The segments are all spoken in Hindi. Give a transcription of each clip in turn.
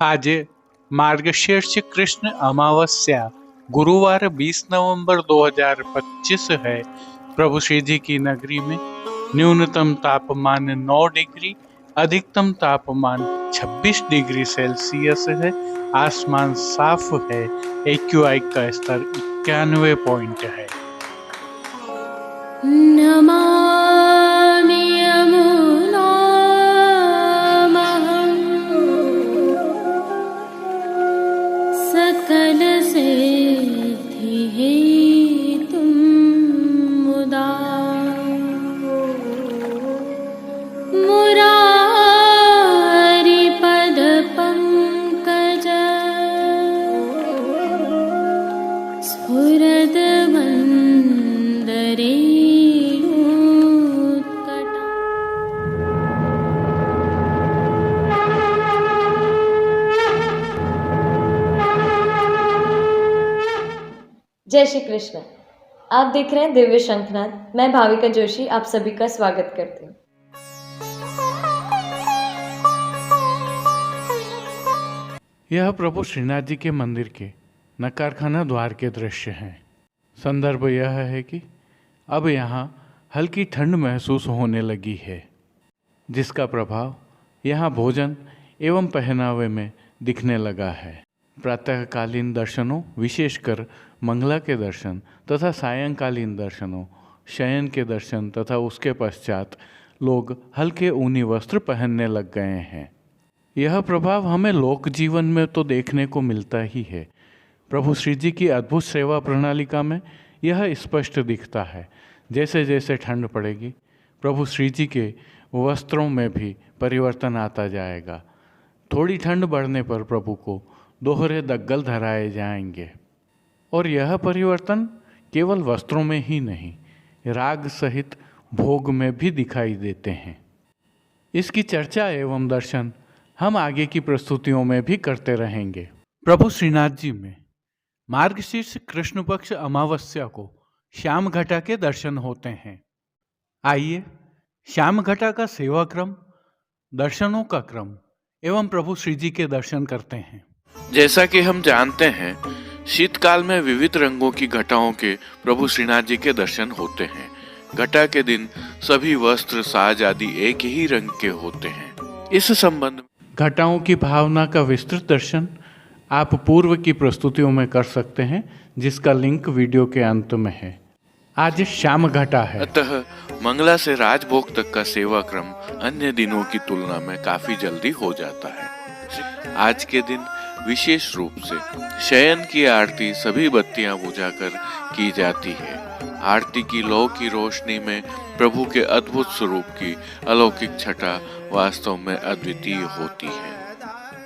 आज मार्गशीर्ष कृष्ण अमावस्या गुरुवार 20 नवंबर 2025 है। प्रभु श्री जी की नगरी में न्यूनतम तापमान 9 डिग्री, अधिकतम तापमान 26 डिग्री सेल्सियस है। आसमान साफ है। AQI का स्तर 91 पॉइंट है। नमामि यमुनामहं सकलसिद्धिहेतुं मुदा मुरारिपदपङ्कज स्फुरद्वन्दरे जय श्री कृष्ण। आप देख रहे हैं दिव्य शंखनाद। मैं भाविका जोशी आप सभी का स्वागत करती हूँ। यह प्रभु श्रीनाथ जी के मंदिर के नकारखाना द्वार के दृश्य हैं। संदर्भ यह है कि अब यहाँ हल्की ठंड महसूस होने लगी है, जिसका प्रभाव यहाँ भोजन एवं पहनावे में दिखने लगा है। प्रातःकालीन दर्शनों, विशेषकर मंगला के दर्शन तथा सायंकालीन दर्शनों, शयन के दर्शन तथा उसके पश्चात लोग हल्के ऊनी वस्त्र पहनने लग गए हैं। यह प्रभाव हमें लोक जीवन में तो देखने को मिलता ही है। प्रभु श्री जी की अद्भुत सेवा प्रणालिका में यह स्पष्ट दिखता है। जैसे जैसे ठंड पड़ेगी, प्रभु श्री जी के वस्त्रों में भी परिवर्तन आता जाएगा। थोड़ी ठंड बढ़ने पर प्रभु को दोहरे दग्गल धराए जाएंगे, और यह परिवर्तन केवल वस्त्रों में ही नहीं, राग सहित भोग में भी दिखाई देते हैं। इसकी चर्चा एवं दर्शन हम आगे की प्रस्तुतियों में भी करते रहेंगे। प्रभु श्रीनाथ जी में मार्गशीर्ष कृष्ण पक्ष अमावस्या को श्याम घटा के दर्शन होते हैं। आइए श्याम घटा का सेवा क्रम, दर्शनों का क्रम एवं प्रभु श्री जी के दर्शन करते हैं। जैसा कि हम जानते हैं, शीतकाल में विविध रंगों की घटाओं के प्रभु श्रीनाथ जी के दर्शन होते हैं। घटा के दिन सभी वस्त्र, साज आदि एक ही रंग के होते हैं। इस संबंध में घटाओं की भावना का विस्तृत दर्शन आप पूर्व की प्रस्तुतियों में कर सकते हैं, जिसका लिंक वीडियो के अंत में है। आज श्याम घटा है, अतः मंगला से राजभोग तक का सेवा क्रम अन्य दिनों की तुलना में काफी जल्दी हो जाता है। आज के दिन विशेष रूप से शयन की आरती सभी बत्तियां बुझाकर की जाती है। आरती की लौ की रोशनी में प्रभु के अद्भुत स्वरूप की अलौकिक छटा वास्तव में अद्वितीय होती है।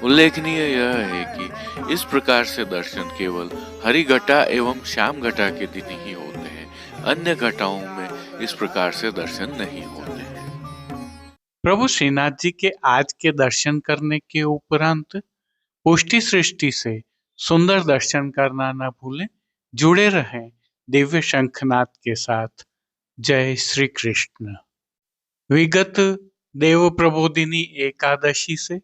उल्लेखनीय यह है कि इस प्रकार से दर्शन केवल हरि घटा एवं श्याम घटा के दिन ही होते हैं। अन्य घटाओं में इस प्रकार से दर्शन नहीं होते हैं। प्रभु श्रीनाथ जी के आज के दर्शन करने के उपरांत पुष्टि सृष्टि से सुंदर दर्शन करना न भूलें। जुड़े रहें दिव्य शंखनाद के साथ। जय श्री कृष्ण। विगत देव प्रबोधिनी एकादशी से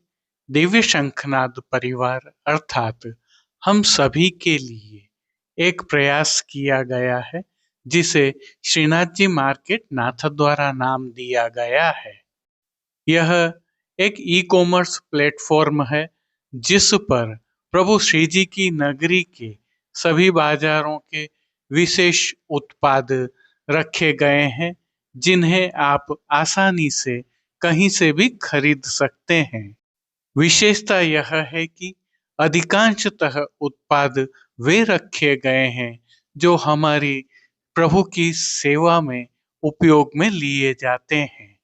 दिव्य शंखनाद परिवार अर्थात हम सभी के लिए एक प्रयास किया गया है, जिसे श्रीनाथ जी मार्केट नाथद्वारा नाम दिया गया है। यह एक ई-कॉमर्स प्लेटफॉर्म है, जिस पर प्रभु श्री जी की नगरी के सभी बाजारों के विशेष उत्पाद रखे गए हैं, जिन्हें आप आसानी से कहीं से भी खरीद सकते हैं। विशेषता यह है कि अधिकांशतः उत्पाद वे रखे गए हैं जो हमारी प्रभु की सेवा में उपयोग में लिए जाते हैं।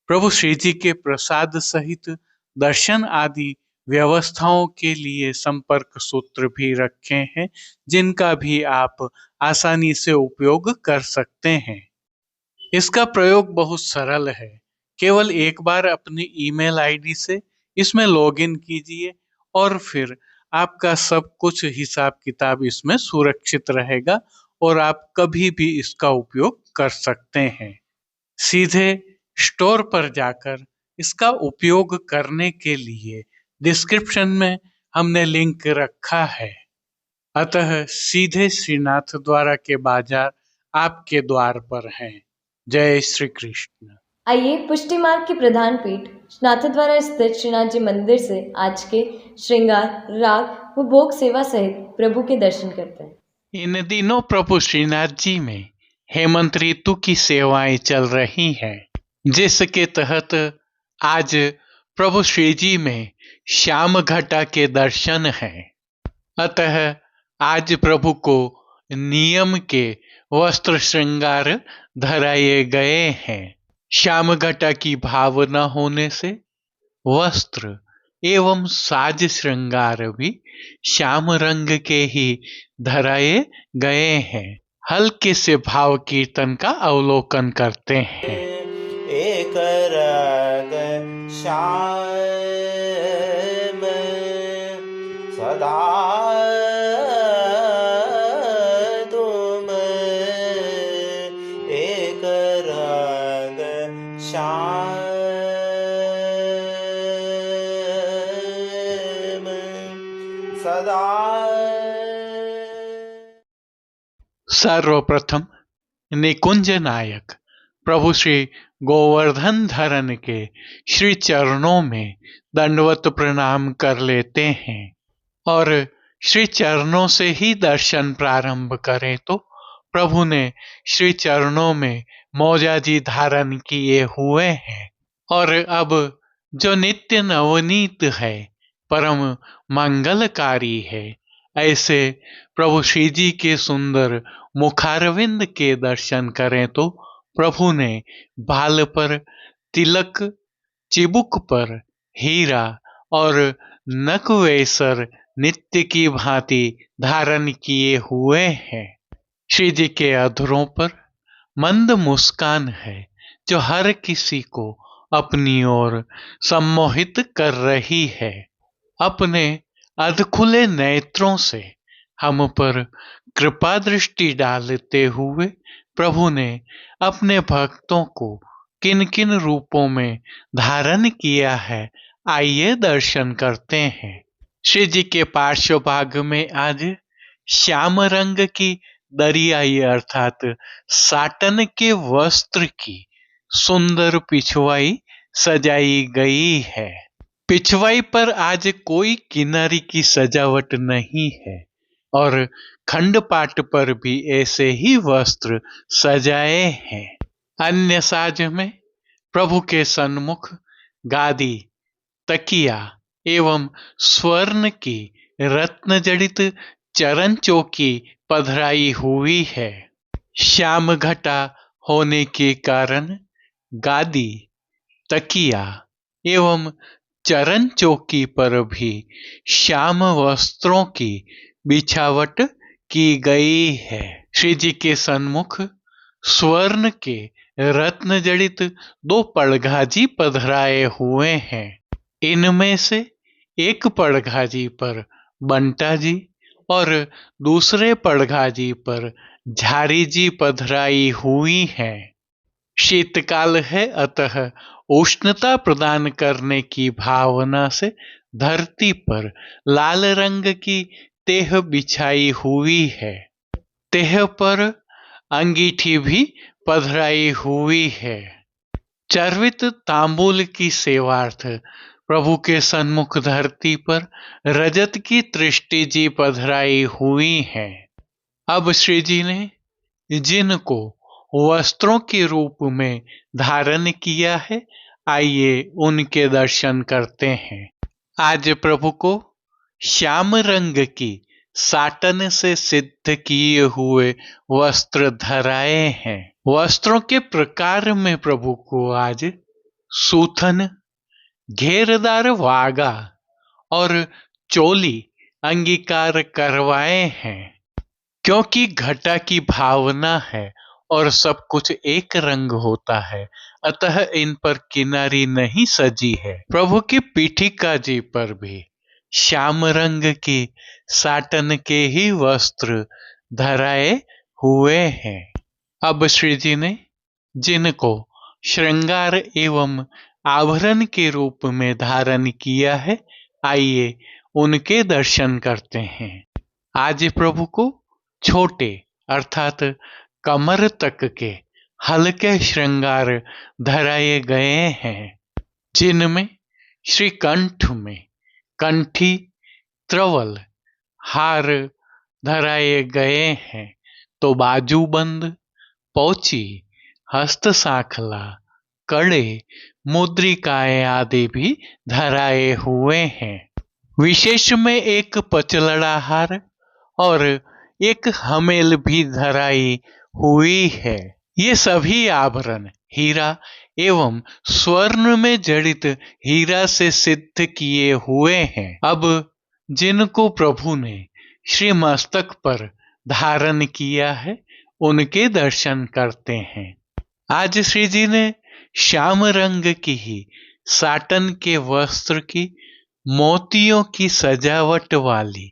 प्रभु श्री जी के प्रसाद सहित दर्शन आदि व्यवस्थाओं के लिए संपर्क सूत्र भी रखे हैं, जिनका भी आप आसानी से उपयोग कर सकते हैं। इसका प्रयोग बहुत सरल है। केवल एक बार अपनी ईमेल आईडी से इसमें लॉगिन कीजिए और फिर आपका सब कुछ हिसाब किताब इसमें सुरक्षित रहेगा और आप कभी भी इसका उपयोग कर सकते हैं। सीधे स्टोर पर जाकर इसका उपयोग करने के लिए डिस्क्रिप्शन में हमने लिंक रखा है। अतः सीधे श्रीनाथ द्वारा के बाजार आपके द्वार पर हैं। जय श्री कृष्ण। आइए पुष्टि मार्ग की प्रधान पीठ नाथद्वारा स्थित श्रीनाथ जी मंदिर से आज के श्रृंगार, राग व भोग सेवा सहित प्रभु के दर्शन करते हैं। इन दिनों प्रभु श्रीनाथ जी में हेमंत ऋतु की सेवाएं चल रही हैं, जिसके तहत आज प्रभु श्री जी में श्याम घटा के दर्शन हैं। अतः आज प्रभु को नियम के वस्त्र श्रृंगार धराए गए हैं। श्याम घटा की भावना होने से वस्त्र एवं साज श्रृंगार भी श्याम रंग के ही धराए गए हैं। हल्के से भाव कीर्तन का अवलोकन करते हैं। एक रंग श्याम सदा तुम, एक रंग श्याम सदा। सर्वप्रथम निकुंज नायक प्रभु श्री गोवर्धन धरन के श्री चरणों में दंडवत प्रणाम कर लेते हैं और श्री चरणों से ही दर्शन प्रारंभ करें तो प्रभु ने श्री चरणों में मौजाजी धारण किए हुए हैं और अब जो नित्य नवनीत है, परम मंगलकारी है, ऐसे प्रभु श्री जी के सुंदर मुखारविंद के दर्शन करें तो प्रभु ने बाल पर तिलक, चिबुक पर हीरा और नकवेसर नित्य की भांति धारण किए हुए हैं। श्री जी के अधरों पर मंद मुस्कान है जो हर किसी को अपनी ओर सम्मोहित कर रही है। अपने अधखुले नेत्रों से हम पर कृपा दृष्टि डालते हुए प्रभु ने अपने भक्तों को किन किन रूपों में धारण किया है, आइए दर्शन करते हैं। श्री जी के पार्श्व भाग में आज श्याम रंग की दरियाई अर्थात साटन के वस्त्र की सुंदर पिछवाई सजाई गई है। पिछवाई पर आज कोई किनारी की सजावट नहीं है और खंडपाट पर भी ऐसे ही वस्त्र सजाए हैं। अन्य साज में प्रभु के सन्मुख गादी, तकिया एवं स्वर्ण की रत्न जड़ित चरण चौकी पधराई हुई है। श्याम घटा होने के कारण गादी, तकिया एवं चरण चौकी पर भी श्याम वस्त्रों की बिछावट की गई है। श्री जी के सन्मुख स्वर्ण के रत्न जड़ित 2 पड़घाजी पधराए हुए हैं। इनमें से एक पड़घाजी पर बंटा जी और दूसरे पड़घाजी पर झारी जी पधराई हुई हैं। शीतकाल है, अतः उष्णता प्रदान करने की भावना से धरती पर लाल रंग की तेह बिछाई हुई है। तेह पर अंगीठी भी पधराई हुई है। चर्वित तांबूल की सेवार्थ प्रभु के सन्मुख धरती पर रजत की तृष्टि जी पधराई हुई है। अब श्री जी ने जिनको वस्त्रों के रूप में धारण किया है, आइए उनके दर्शन करते हैं। आज प्रभु को श्याम रंग की साटन से सिद्ध किए हुए वस्त्र धराए हैं। वस्त्रों के प्रकार में प्रभु को आज सूथन, घेरदार वागा और चोली अंगीकार करवाए हैं। क्योंकि घटा की भावना है और सब कुछ एक रंग होता है, अतः इन पर किनारी नहीं सजी है। प्रभु की पीठिका जी पर भी श्याम रंग की साटन के ही वस्त्र धराए हुए हैं। अब श्री जी ने जिनको श्रृंगार एवं आभरण के रूप में धारण किया है, आइए उनके दर्शन करते हैं। आज प्रभु को छोटे अर्थात कमर तक के हल्के श्रृंगार धराए गए हैं, जिनमें श्रीकंठ में कंठी, त्रवल, हार धराए गए हैं, तो बाजूबंद, पोची, हस्तसाखला, कड़े, मुद्रिकाएं आदि भी धराए हुए हैं। विशेष में एक पचलड़ा हार और एक हमेल भी धराई हुई है। ये सभी आभरण हीरा एवं स्वर्ण में जड़ित हीरा से सिद्ध किए हुए हैं। अब जिनको प्रभु ने श्री मस्तक पर धारण किया है, उनके दर्शन करते हैं। आज श्री जी ने श्याम रंग की ही साटन के वस्त्र की मोतियों की सजावट वाली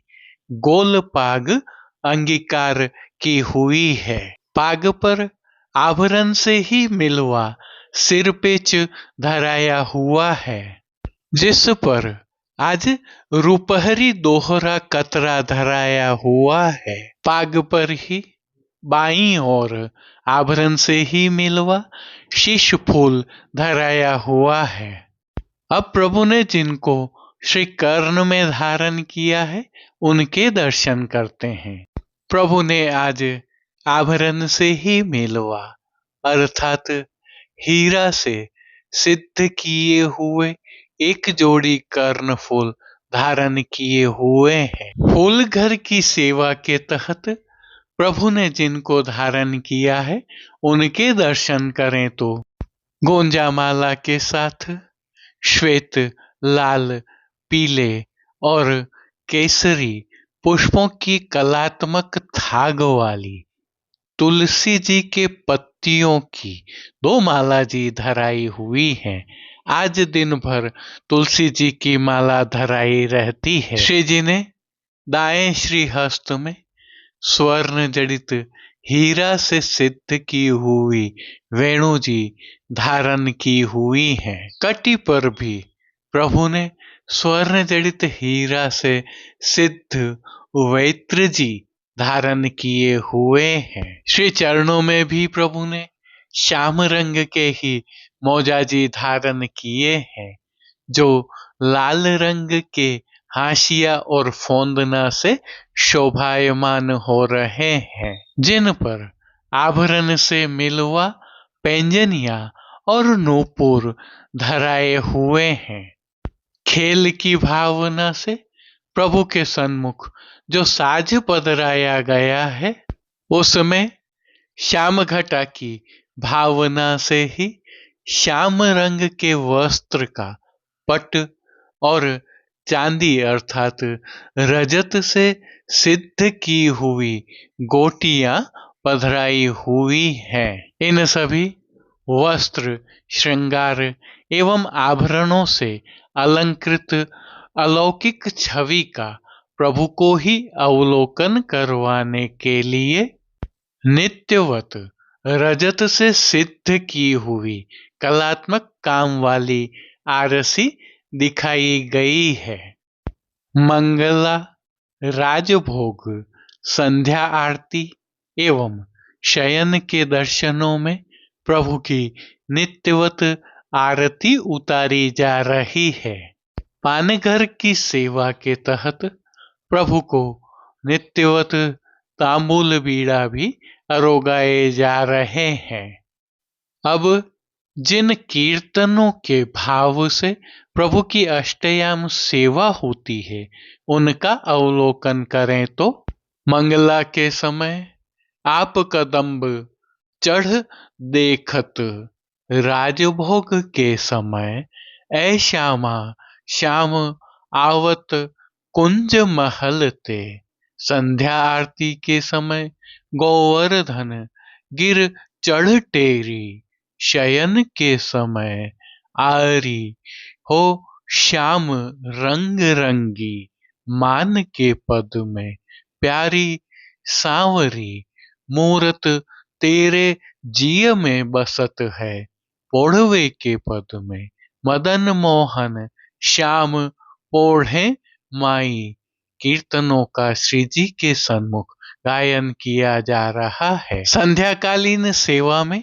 गोल पाग अंगीकार की हुई है। पाग पर आभरण से ही मिलवा सिर पेच धराया हुआ है, जिस पर आज रुपहरी दोहरा कतरा धराया हुआ है। पाग पर ही बाईं ओर आभरण से ही मिलवा शीश फूल धराया हुआ है। अब प्रभु ने जिनको श्री कर्ण में धारण किया है, उनके दर्शन करते हैं। प्रभु ने आज आभरण से ही मिलवा अर्थात हीरा से सिद्ध किए हुए एक जोड़ी कर्ण फूल धारण किए हुए हैं। फूल घर की सेवा के तहत प्रभु ने जिनको धारण किया है, उनके दर्शन करें तो गोंजा माला के साथ श्वेत, लाल, पीले और केसरी पुष्पों की कलात्मक थाग वाली तुलसी जी के पत्तियों की 2 माला जी धराई हुई है। आज दिन भर तुलसी जी की माला धराई रहती है। श्री जी ने दाएं श्री हस्त में स्वर्ण जड़ित हीरा से सिद्ध की हुई वेणु जी धारण की हुई है। कटी पर भी प्रभु ने स्वर्ण जड़ित हीरा से सिद्ध वैत्र जी धारण किए हुए हैं। श्री चरणों में भी प्रभु ने श्याम रंग के ही मौजा जी धारण किए हैं, जो लाल रंग के हाशिया और फोंदना से शोभायमान हो रहे हैं, जिन पर आभरण से मिलवा पैंजनिया और नूपुर धराए हुए हैं। खेल की भावना से प्रभु के सन्मुख जो साज पधराया गया है, उसमें श्याम घटा की भावना से ही श्याम रंग के वस्त्र का पट और चांदी अर्थात रजत से सिद्ध की हुई गोटियां पधराई हुई हैं। इन सभी वस्त्र, श्रृंगार एवं आभरणों से अलंकृत अलौकिक छवि का प्रभु को ही अवलोकन करवाने के लिए नित्यवत रजत से सिद्ध की हुई कलात्मक काम वाली आरसी दिखाई गई है। मंगला, राजभोग, संध्या आरती एवं शयन के दर्शनों में प्रभु की नित्यवत आरती उतारी जा रही है। पानघर की सेवा के तहत प्रभु को नित्यवत तांबूल बीड़ा भी अरोगाए जा रहे हैं। अब जिन कीर्तनों के भाव से प्रभु की अष्टयाम सेवा होती है, उनका अवलोकन करें तो मंगला के समय आप कदम्ब चढ़ देखत, राजभोग के समय ऐ श्यामा श्याम आवत कुंज महल ते, संध्या आरती के समय गोवर्धन गिर चढ़ टेरी, शयन के समय आरी हो श्याम रंग रंगी, मान के पद में प्यारी सांवरी, मूरत तेरे जिय में बसत है, पोढ़वे के पद में मदन मोहन श्याम पोढ़े माई कीर्तनों का श्री जी के सन्मुख गायन किया जा रहा है। संध्याकालीन सेवा में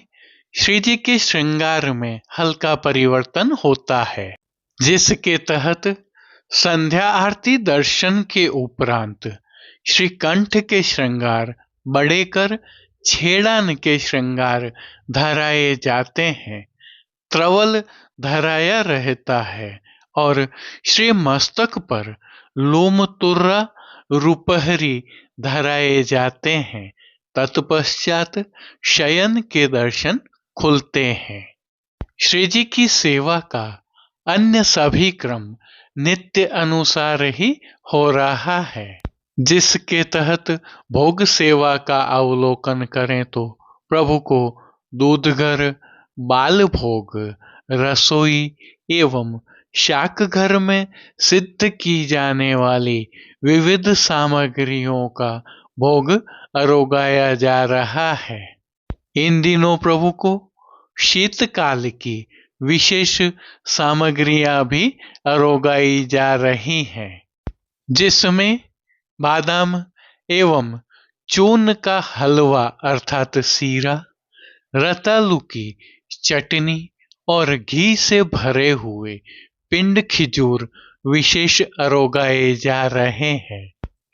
श्री जी के श्रृंगार में हल्का परिवर्तन होता है, जिसके तहत संध्या आरती दर्शन के उपरांत श्री कंठ के श्रृंगार बढ़ेकर छेड़ान के श्रृंगार धराए जाते हैं। त्रवल धराया रहता है और श्री मस्तक पर लोमतुर्रा रुपहरी धराए जाते हैं। तत्पश्चात शयन के दर्शन खुलते हैं। श्री जी की सेवा का अन्य सभी क्रम नित्य अनुसार ही हो रहा है, जिसके तहत भोग सेवा का अवलोकन करें तो प्रभु को दूधघर, बाल भोग, रसोई एवं शाक घर में सिद्ध की जाने वाली विविध सामग्रियों का भोग अरोगाया जा रहा है। इन दिनों प्रभु को शीतकाल की विशेष सामग्रियां भी अरोगाई जा रही हैं, जिसमें बादाम एवं चून का हलवा अर्थात सीरा, रतालू की चटनी और घी से भरे हुए पिंड खिजूर विशेष अरोगाए जा रहे हैं।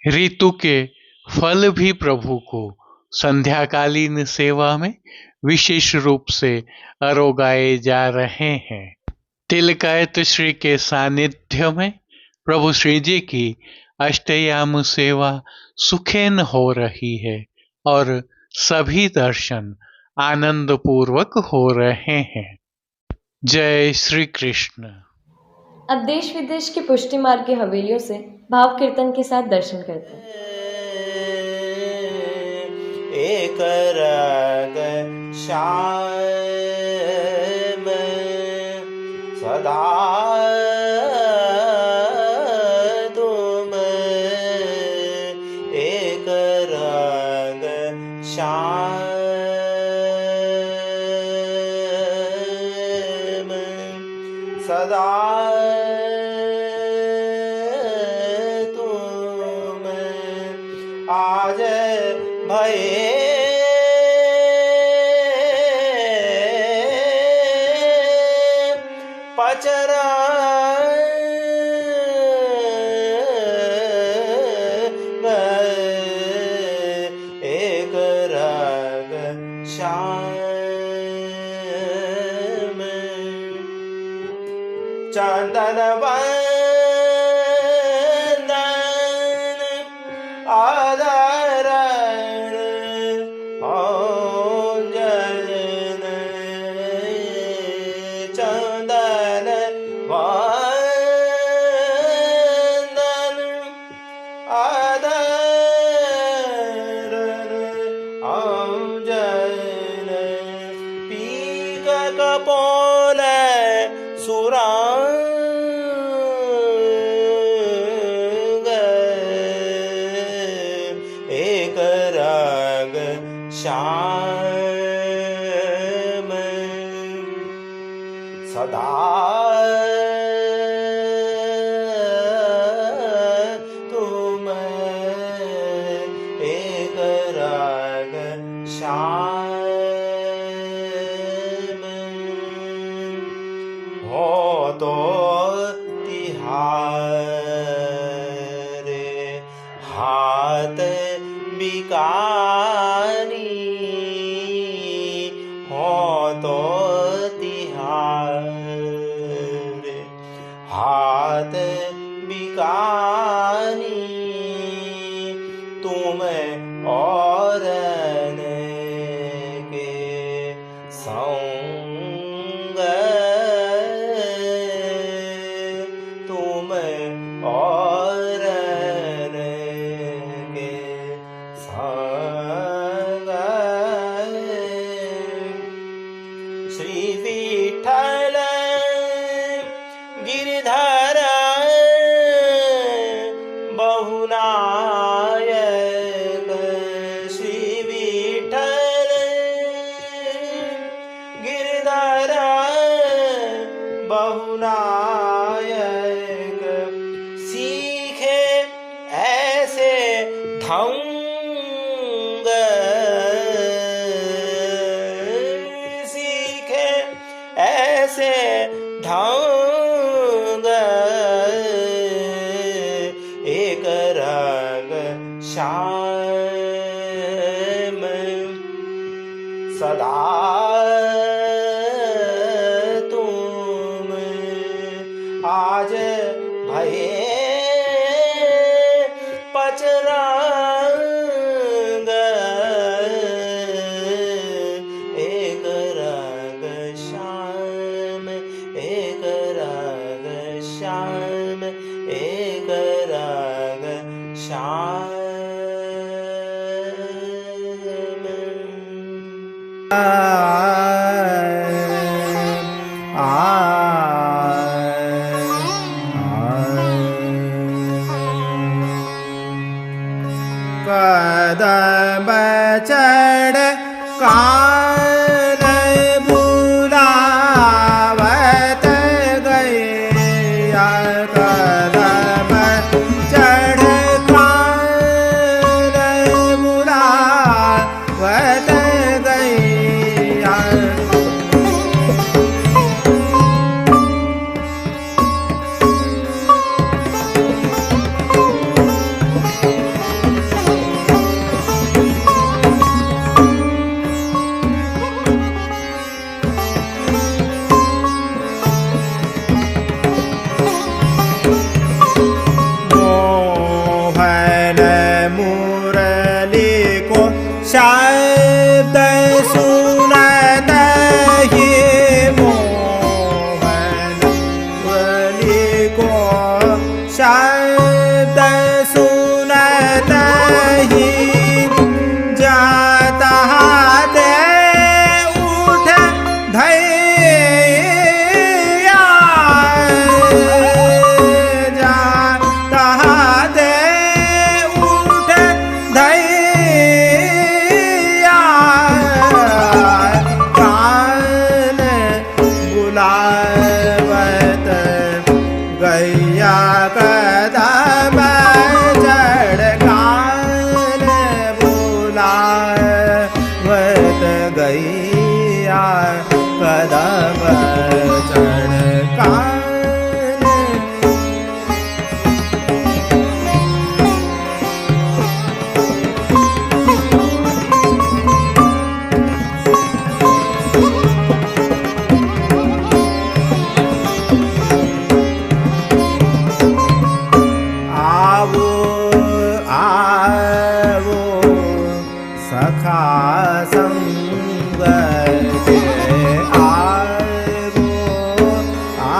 ऋतु के फल भी प्रभु को संध्याकालीन सेवा में विशेष रूप से अरोगाए जा रहे हैं। तिलकायत श्री के सानिध्य में प्रभु श्री जी की अष्टयाम सेवा सुखेन हो रही है और सभी दर्शन आनंद पूर्वक हो रहे हैं। जय श्री कृष्ण। अब देश विदेश के पुष्टि मार्ग की हवेलियों से भाव कीर्तन के साथ दर्शन करते हैं। एक राग श्याम सदा तुम, एक राग श्याम सदा तुम, आज भये पचरा एक राग श्याम चंदन वंदन आदरण अंजन चंदन वंदन आदरण अंजन पीक कपोल सुरांग एक राग श्याम सदा तुम, एक राग श्याम हो तो तिहारे हाथ बिकानी, हो तो तिहारे हाथ बिकानी, तुम और के संग, तुम और के संग, श्री विठ्ठल गिरधर बहुनायक, श्री विठ्ठल गिरधर बहुनायक, सीखे ढंग सीखे ऐसे ढंग एक रंग श्याम सदा तुम आज भये पचरंग एक रंग श्याम एक रंग श्याम एक रंग श्याम कदम चढ़ कान बुलावत गैया कदम चढ़ कान बुलावत गैया शब्द सुनत ही मोहन मुरली को शब्द सुनत ही जाता दे उठ धैया जाता दे उठ धैया कान बुलावत गैया कदम चढ़ कान बुलावत गैया कदम चढ़ कान सखा संग के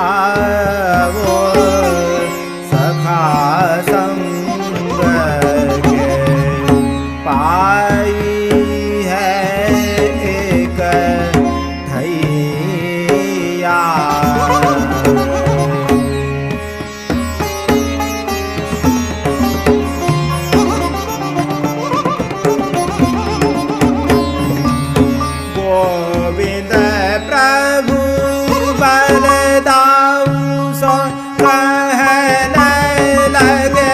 आवो सखा संग के पाई है एक धैया गोविंद प्रभु बलदाऊ सो कहने लगे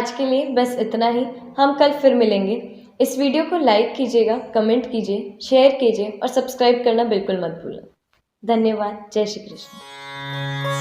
आज के लिए बस इतना ही। हम कल फिर मिलेंगे। इस वीडियो को लाइक कीजिएगा, कमेंट कीजिए, शेयर कीजिए और सब्सक्राइब करना बिल्कुल मत भूलें। धन्यवाद। जय श्री कृष्ण।